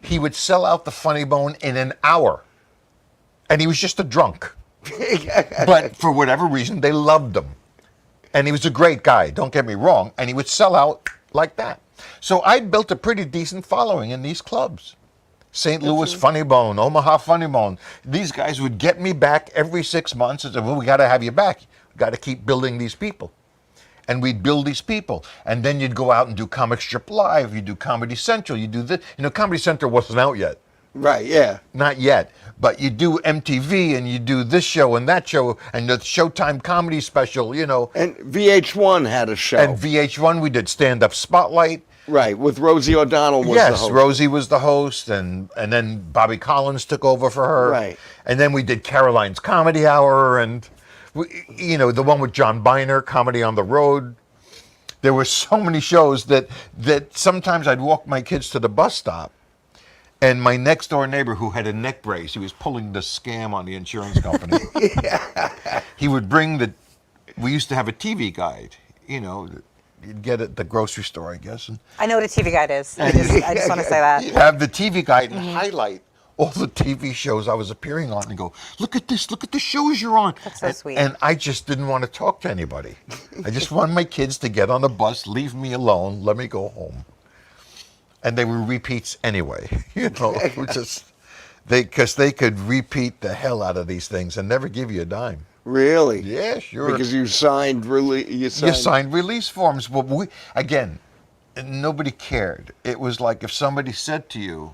He would sell out the Funny Bone in an hour. And he was just a drunk. But for whatever reason, they loved him. And he was a great guy, don't get me wrong. And he would sell out like that. So I built a pretty decent following in these clubs. St. Louis Funny Bone, Omaha Funny Bone. These guys would get me back every 6 months and say, well, we got to have you back. We got to keep building these people. And we'd build these people. And then you'd go out and do Comic Strip Live. You do Comedy Central. You do this. You know, Comedy Central wasn't out yet. Right, yeah. Not yet. But you do MTV and you do this show and that show and the Showtime comedy special, you know. And VH1 had a show. And VH1, we did Stand Up Spotlight. Right, with Rosie O'Donnell was the host. Yes, Rosie was the host, and then Bobby Collins took over for her. Right. And then we did Caroline's Comedy Hour, and, you know, the one with John Biner, Comedy on the Road. There were so many shows that sometimes I'd walk my kids to the bus stop, and my next door neighbor who had a neck brace, he was pulling the scam on the insurance company. He would bring we used to have a TV guide, you know, you'd get it at the grocery store, I guess. And I know what a TV guide is. I just want to say that. you'd have the TV guide and highlight all the TV shows I was appearing on and go, look at this, look at the shows you're on. That's so sweet. And I just didn't want to talk to anybody. I just wanted my kids to get on the bus, leave me alone, let me go home. And they were repeats anyway, you know, because they could repeat the hell out of these things and never give you a dime. Really? Yeah, sure. Because you signed release forms. But again, nobody cared. It was like if somebody said to you,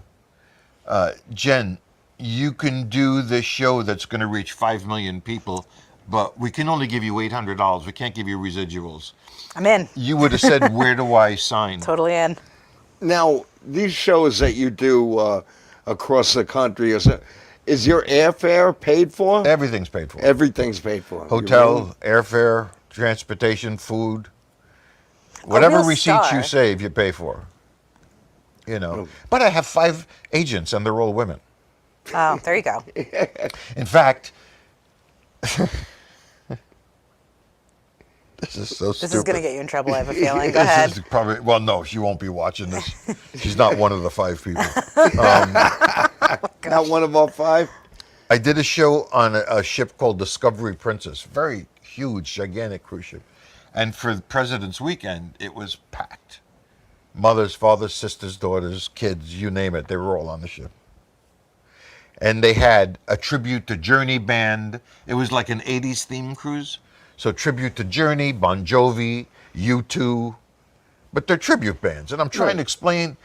Jen, you can do this show that's going to reach 5 million people, but we can only give you $800. We can't give you residuals. I'm in. You would have said, where do I sign? Totally in. Now, these shows that you do across the country, is your airfare paid for? Everything's paid for. Everything's paid for. Hotel, airfare, transportation, food. Whatever real receipts star. you save, you pay for. You know. But I have 5 agents, and they're all women. Oh, there you go. In fact, this is so stupid. This is going to get you in trouble, I have a feeling. Go ahead. This is probably, well, no, she won't be watching this. She's not one of the 5 people. Not one of our 5? I did a show on a ship called Discovery Princess. Very huge, gigantic cruise ship. And for President's Weekend, it was packed. Mothers, fathers, sisters, daughters, kids, you name it. They were all on the ship. And they had a tribute to Journey band. It was like an 80s theme cruise. So tribute to Journey, Bon Jovi, U2. But they're tribute bands. And I'm trying to explain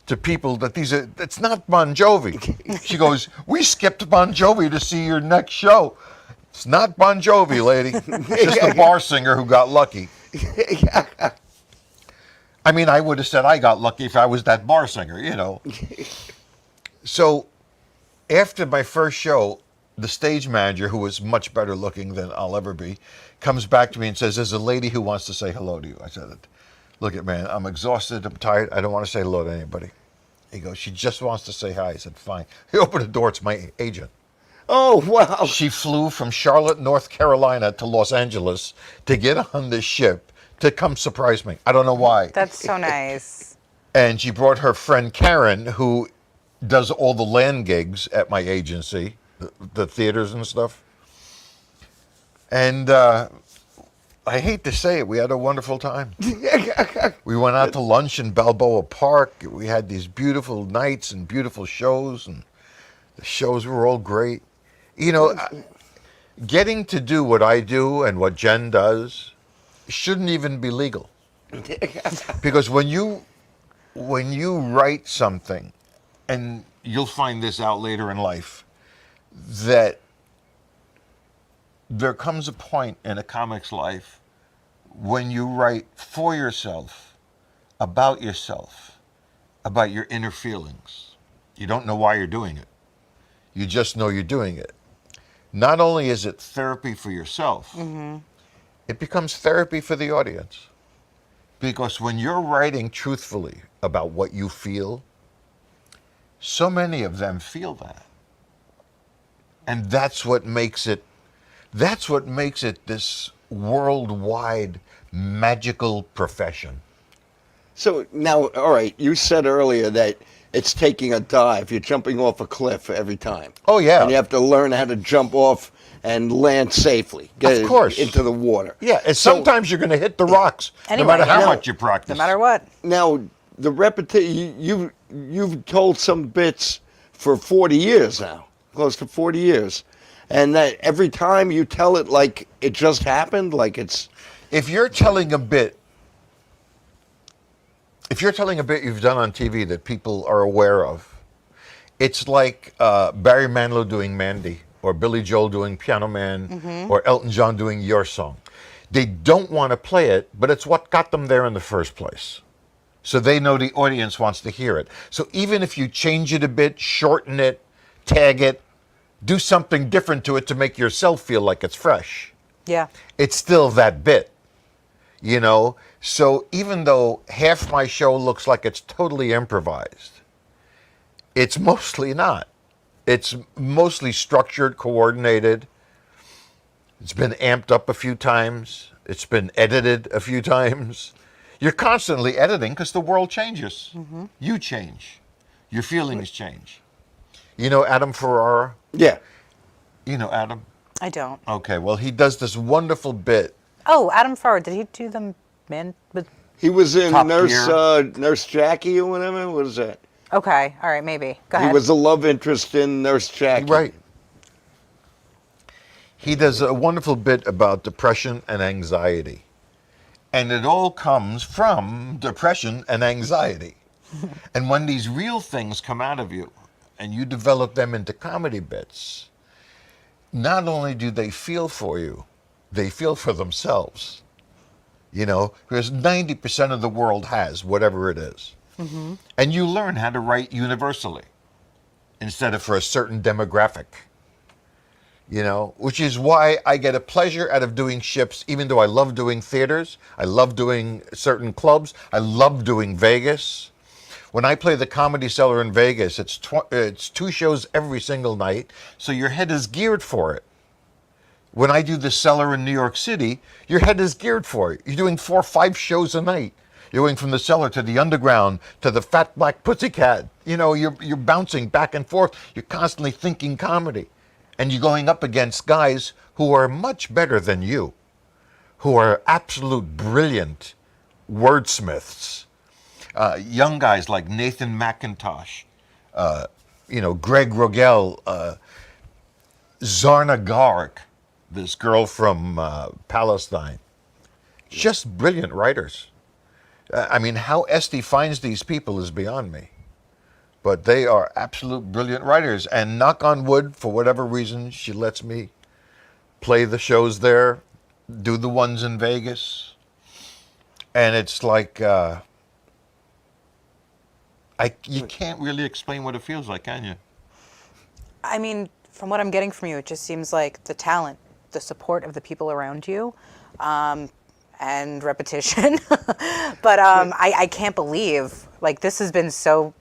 to people that it's not Bon Jovi. She goes, we skipped Bon Jovi to see your next show. It's not Bon Jovi, lady. It's just a bar singer who got lucky. I mean, I would have said I got lucky if I was that bar singer, you know. So after my first show, the stage manager, who was much better looking than I'll ever be, comes back to me and says, there's a lady who wants to say hello to you. I said, look at man, I'm exhausted, I'm tired, I don't want to say hello to anybody. He goes, she just wants to say hi. I said, fine. He opened the door, it's my agent. Oh, wow. She flew from Charlotte, North Carolina to Los Angeles to get on this ship to come surprise me. I don't know why. That's so nice. And she brought her friend Karen, who does all the land gigs at my agency, the theaters and stuff. And I hate to say it, we had a wonderful time. We went out to lunch in Balboa Park. We had these beautiful nights and beautiful shows, and the shows were all great. You know, getting to do what I do and what Jen does shouldn't even be legal. Because when you write something, and you'll find this out later in life, that there comes a point in a comic's life when you write for yourself, about your inner feelings. You don't know why you're doing it. You just know you're doing it. Not only is it therapy for yourself, it becomes therapy for the audience. Because when you're writing truthfully about what you feel, so many of them feel that. And that's what makes it this worldwide magical profession. So now, all right, you said earlier that it's taking a dive. You're jumping off a cliff every time. Oh, yeah. And you have to learn how to jump off and land safely. Of course. Into the water. Yeah, and sometimes you're going to hit the rocks, Anyway, no matter how yeah. much you practice. No matter what. Now, the repetition, you've told some bits for 40 years now, close to 40 years. And that every time you tell it like it just happened, like it's... If you're telling a bit you've done on TV that people are aware of, it's like Barry Manilow doing Mandy, or Billy Joel doing Piano Man, or Elton John doing Your Song. They don't want to play it, but it's what got them there in the first place. So they know the audience wants to hear it. So even if you change it a bit, shorten it, tag it, do something different to it to make yourself feel like it's fresh, Yeah. it's still that bit, you know? So even though half my show looks like it's totally improvised, it's mostly not. It's mostly structured, coordinated. It's been amped up a few times. It's been edited a few times. You're constantly editing because the world changes. You change. Your feelings change. You know Adam Ferrara? Yeah. You know Adam? I don't. Okay, well, he does this wonderful bit. Oh, Adam Farr, did he do the man? He was in Top Nurse Jackie or whatever. What is that? Okay, all right, maybe. Go ahead. He was the love interest in Nurse Jackie. Right. He does a wonderful bit about depression and anxiety. And it all comes from depression and anxiety. And when these real things come out of you and you develop them into comedy bits, not only do they feel for you, they feel for themselves. You know, because 90% of the world has whatever it is. And you learn how to write universally instead of for a certain demographic. You know, which is why I get a pleasure out of doing ships, even though I love doing theaters, I love doing certain clubs, I love doing Vegas. When I play the Comedy Cellar in Vegas, it's 2 shows every single night, so your head is geared for it. When I do the Cellar in New York City, your head is geared for it. You're doing 4 or 5 shows a night. You're going from the Cellar to the Underground to the Fat Black Pussycat. You know, you're bouncing back and forth. You're constantly thinking comedy. And you're going up against guys who are much better than you, who are absolute brilliant wordsmiths. Young guys like Nathan McIntosh, you know, Greg Rogel, Zarna Garg, this girl from Palestine. Just brilliant writers. I mean, how Esty finds these people is beyond me. But they are absolute brilliant writers. And knock on wood, for whatever reason, she lets me play the shows there, do the ones in Vegas. And it's like, you can't really explain what it feels like, can you? I mean, from what I'm getting from you, it just seems like the talent, the support of the people around you, and repetition. But I can't believe, like, this has been so...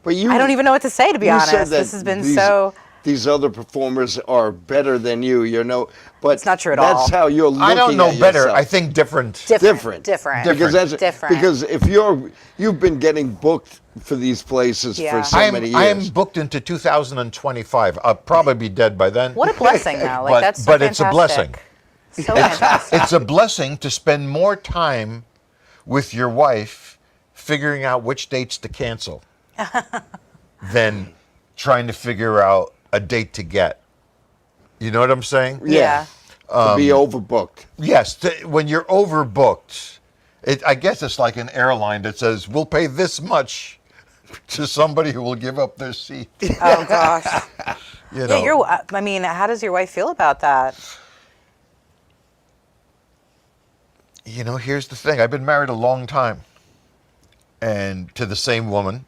But I don't even know what to say, to be honest. This has been so... These other performers are better than you, you know. But it's not true at all. That's how you're looking I don't know at better. yourself. I think different. Different. Because if you've been getting booked for these places for so many years. I am booked into 2025. I'll probably be dead by then. What a blessing, though. Like, that's so it's a blessing. So fantastic. It's a blessing to spend more time with your wife figuring out which dates to cancel than trying to figure out a date to get. You know what I'm saying? Yeah. To be overbooked. Yes. When you're overbooked, I guess it's like an airline that says, we'll pay this much to somebody who will give up their seat. Oh gosh. You know. Yeah, I mean, how does your wife feel about that? You know, here's the thing. I've been married a long time, and to the same woman,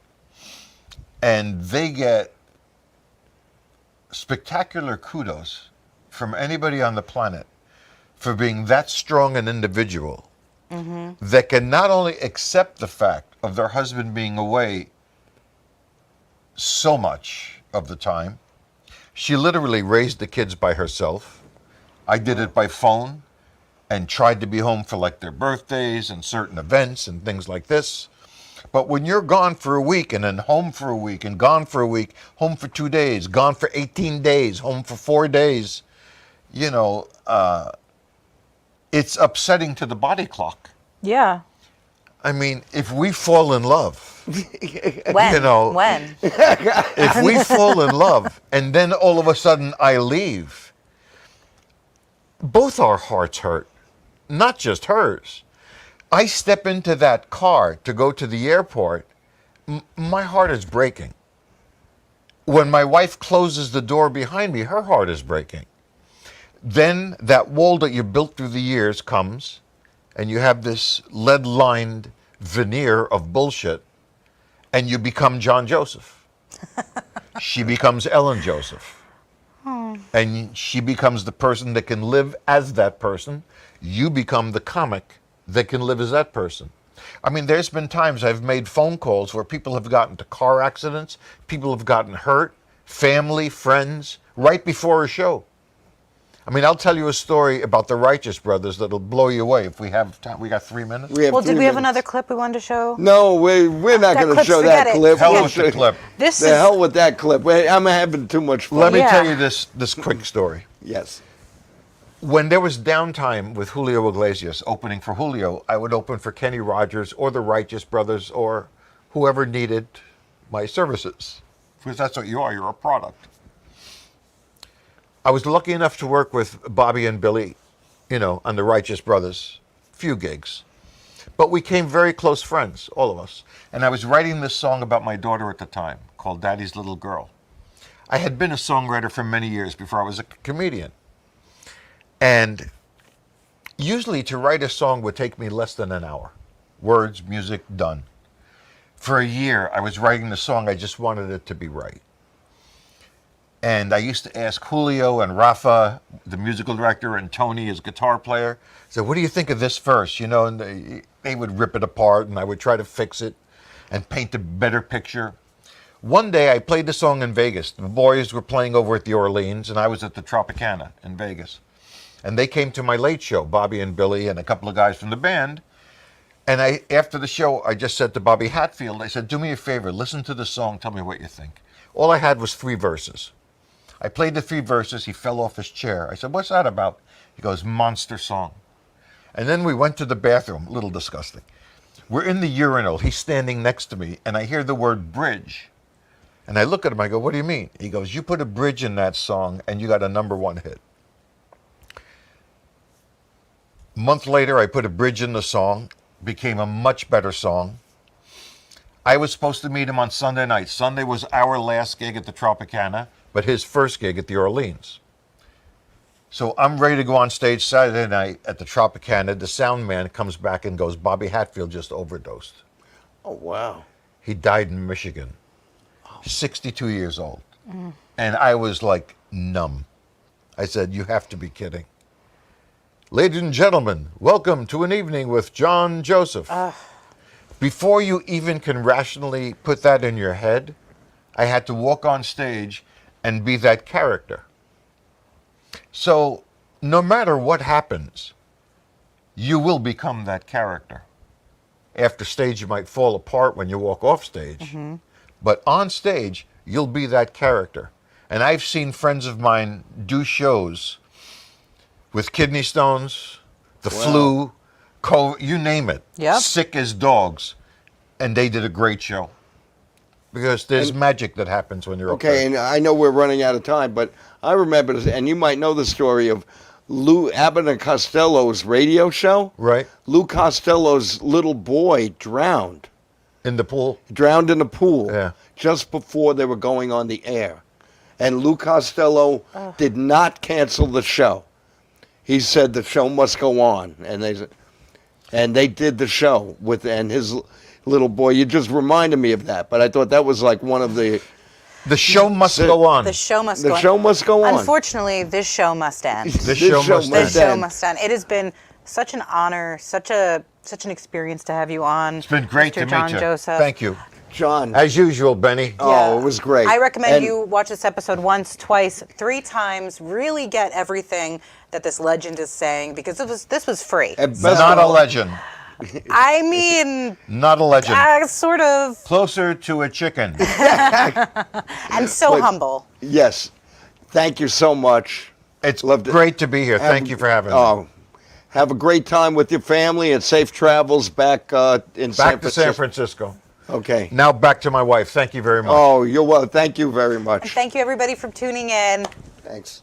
and they get spectacular kudos from anybody on the planet for being that strong an individual that can not only accept the fact of their husband being away so much of the time. She literally raised the kids by herself. I did it by phone and tried to be home for like their birthdays and certain events and things like this. But when you're gone for a week and then home for a week and gone for a week, home for 2 days, gone for 18 days, home for 4 days, you know, it's upsetting to the body clock. Yeah. I mean, if we fall in love, When? you know, When? if we fall in love and then all of a sudden I leave, both our hearts hurt, not just hers. I step into that car to go to the airport, my heart is breaking. When my wife closes the door behind me, her heart is breaking. Then that wall that you built through the years comes, and you have this lead-lined veneer of bullshit, and you become John Joseph. She becomes Ellen Joseph. And she becomes the person that can live as that person. You become the comic that can live as that person. I mean, there's been times I've made phone calls where people have gotten into car accidents, people have gotten hurt, family, friends, right before a show. I mean, I'll tell you a story about the Righteous Brothers that'll blow you away if we have time. We got 3 minutes? Well, did we have another clip we wanted to show? No, we're not going to clip's- show forget that it. clip. Hell We'll with show- the clip. This The is hell with that clip. I'm having too much fun. Let me Yeah. tell you this quick story. Yes. When there was downtime with Julio Iglesias opening for Julio, I would open for Kenny Rogers or the Righteous Brothers or whoever needed my services. Because that's what you are. You're a product. I was lucky enough to work with Bobby and Billy, you know, on the Righteous Brothers, few gigs. But we became very close friends, all of us. And I was writing this song about my daughter at the time called Daddy's Little Girl. I had been a songwriter for many years before I was a comedian. And usually to write a song would take me less than an hour. Words, music, done. For a year, I was writing the song. I just wanted it to be right. And I used to ask Julio and Rafa, the musical director, and Tony, his guitar player, I said, what do you think of this verse? You know, and they would rip it apart, and I would try to fix it and paint a better picture. One day, I played the song in Vegas. The boys were playing over at the Orleans, and I was at the Tropicana in Vegas. And they came to my late show, Bobby and Billy and a couple of guys from the band. And after the show, I just said to Bobby Hatfield, I said, do me a favor, listen to the song, tell me what you think. All I had was 3 verses. I played the 3 verses, he fell off his chair. I said, what's that about? He goes, monster song. And then we went to the bathroom, a little disgusting. We're in the urinal, he's standing next to me, and I hear the word bridge. And I look at him, I go, what do you mean? He goes, you put a bridge in that song, and you got a #1 hit. A month later, I put a bridge in the song, became a much better song. I was supposed to meet him on Sunday night. Sunday was our last gig at the Tropicana, but his first gig at the Orleans. So I'm ready to go on stage Saturday night at the Tropicana. The sound man comes back and goes, Bobby Hatfield just overdosed. Oh, wow. He died in Michigan, 62 years old. And I was like numb. I said, you have to be kidding. Ladies and gentlemen, welcome to an evening with John Joseph. Before you even can rationally put that in your head, I had to walk on stage and be that character. So no matter what happens, you will become that character. After stage, you might fall apart when you walk off stage, but on stage, you'll be that character. And I've seen friends of mine do shows with kidney stones, the flu, COVID, you name it. Yep. Sick as dogs. And they did a great show. Because there's magic that happens when you're Okay, and I know we're running out of time, but I remember this, and you might know the story of Lou Abbott and Costello's radio show. Right. Lou Costello's little boy drowned. In the pool? Drowned in the pool. Yeah. Just before they were going on the air. And Lou Costello did not cancel the show. He said the show must go on. And they did the show and his little boy. You just reminded me of that, but I thought that was like one of the... The show must go on. The show must The go on. show must go on. Unfortunately, this show must end. This show must This show end. must end. It has been such an honor, such an experience to have you on. It's been great Mr. to John meet you. Joseph. Thank you. John. As usual, Benny. Oh, it was great. I recommend And- you watch this episode once, twice, 3 times. Really get everything that this legend is saying, because this was free. And best Not of a all- legend. I mean, Not a legend. sort of, Closer to a chicken. and so But- humble. Yes. Thank you so much. It's Loved it. great to be here. Thank you for having me. Oh, have a great time with your family and safe travels back in Back to San Francisco. Okay. Now back to my wife. Thank you very much. Oh, you're welcome. Thank you very much. And thank you, everybody, for tuning in. Thanks.